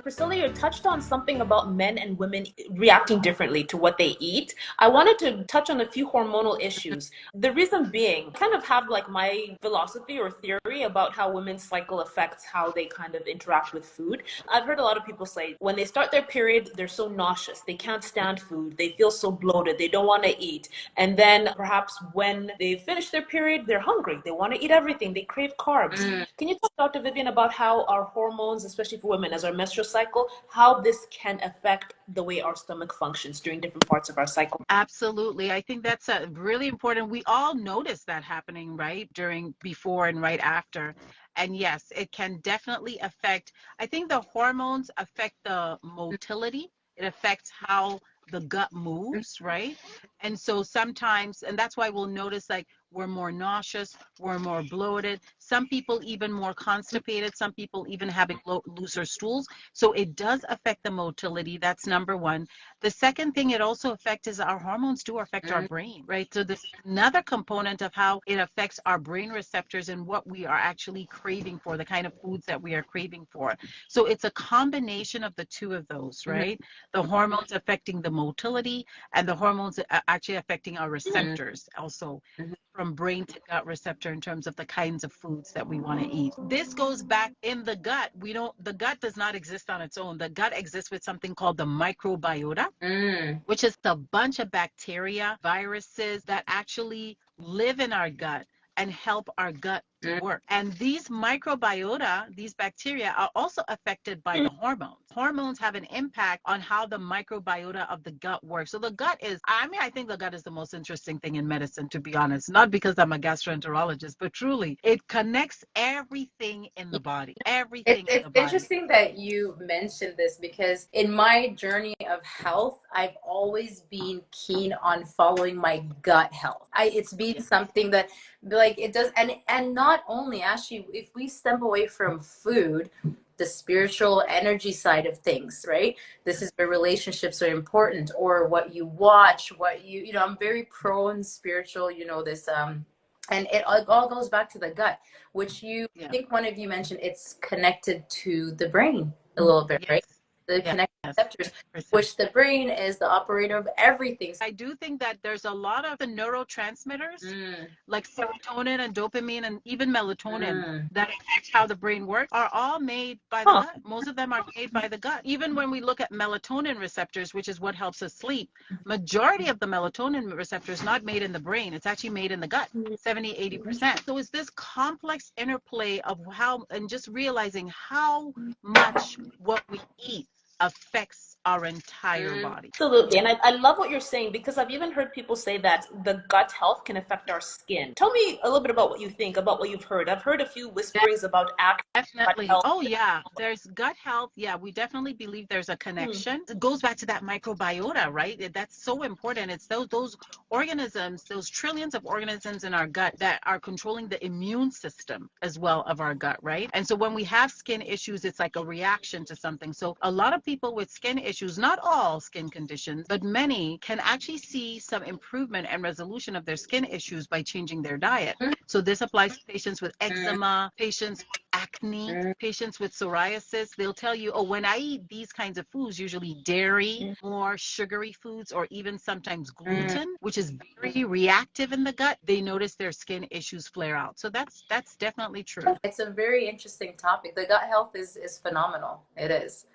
Priscilla, you touched on something about men and women reacting differently to what they eat. I wanted to touch on a few hormonal issues. The reason being, I kind of have like my philosophy or theory about how women's cycle affects how they kind of interact with food. I've heard a lot of people say when they start their period, they're so nauseous, they can't stand food, they feel so bloated, they don't want to eat. And then perhaps when they finish their period, they're hungry, they want to eat everything, they crave carbs. Can you talk, Dr. Vivian, about how our hormones, especially for women, as our menstrual cycle, how this can affect the way our stomach functions during different parts of our cycle? Absolutely. I think that's a really important. We all notice that happening, right? During, before, and right after. And yes, it can definitely affect. I think the hormones affect the motility. It affects how the gut moves, right? And so sometimes, and that's why we'll notice like we're more nauseous, we're more bloated, some people even more constipated, some people even having looser stools. So it does affect the motility. That's number one. The second thing it also affects is our hormones do affect our brain, right? So this is another component of how it affects our brain receptors and what we are actually craving for, the kind of foods that we are craving for. So it's a combination of the two of those, right? The hormones affecting the motility and the hormones actually affecting our receptors also, from brain to gut receptor, in terms of the kinds of foods that we want to eat. This goes back in the gut. The gut does not exist on its own. The gut exists with something called the microbiota, which is a bunch of bacteria, viruses that actually live in our gut and help our gut work. And these microbiota, these bacteria, are also affected by the hormones. Hormones have an impact on how the microbiota of the gut works. So the gut is, I think the gut is the most interesting thing in medicine, to be honest, not because I'm a gastroenterologist, but truly it connects everything in the body, everything in It's the body. interesting that you mentioned this because in my journey of health, I've always been keen on following my gut health. It's been something that like it does, and not only actually, if we step away from food, the spiritual energy side of things, right? This is where relationships are important, or what you watch, what you know. I'm very prone spiritual, this and it all goes back to the gut, which I think one of you mentioned it's connected to the brain a little bit, right? The connected receptors, which the brain is the operator of everything. I do think that there's a lot of the neurotransmitters, like serotonin and dopamine and even melatonin, that affect how the brain works, are all made by the gut. Most of them are made by the gut. Even when we look at melatonin receptors, which is what helps us sleep, majority of the melatonin receptors not made in the brain. It's actually made in the gut, 70-80%. So it's this complex interplay of how, and just realizing how much what we eat affects our entire body. Absolutely. And I love what you're saying, because I've even heard people say that the gut health can affect our skin. Tell me a little bit about what you think, about what you've heard. I've heard a few whisperings about acne. Definitely. Oh, yeah. There's gut health. Yeah, we definitely believe there's a connection. It goes back to that microbiota, right? That's so important. It's those organisms, those trillions of organisms in our gut that are controlling the immune system as well of our gut, right? And so when we have skin issues, it's like a reaction to something. So a lot of people with skin issues, not all skin conditions, but many, can actually see some improvement and resolution of their skin issues by changing their diet. So this applies to patients with eczema, patients with acne, patients with psoriasis. They'll tell you, oh, when I eat these kinds of foods, usually dairy, more sugary foods, or even sometimes gluten, which is very reactive in the gut, they notice their skin issues flare out. So that's definitely true. It's a very interesting topic. The gut health is phenomenal. It is.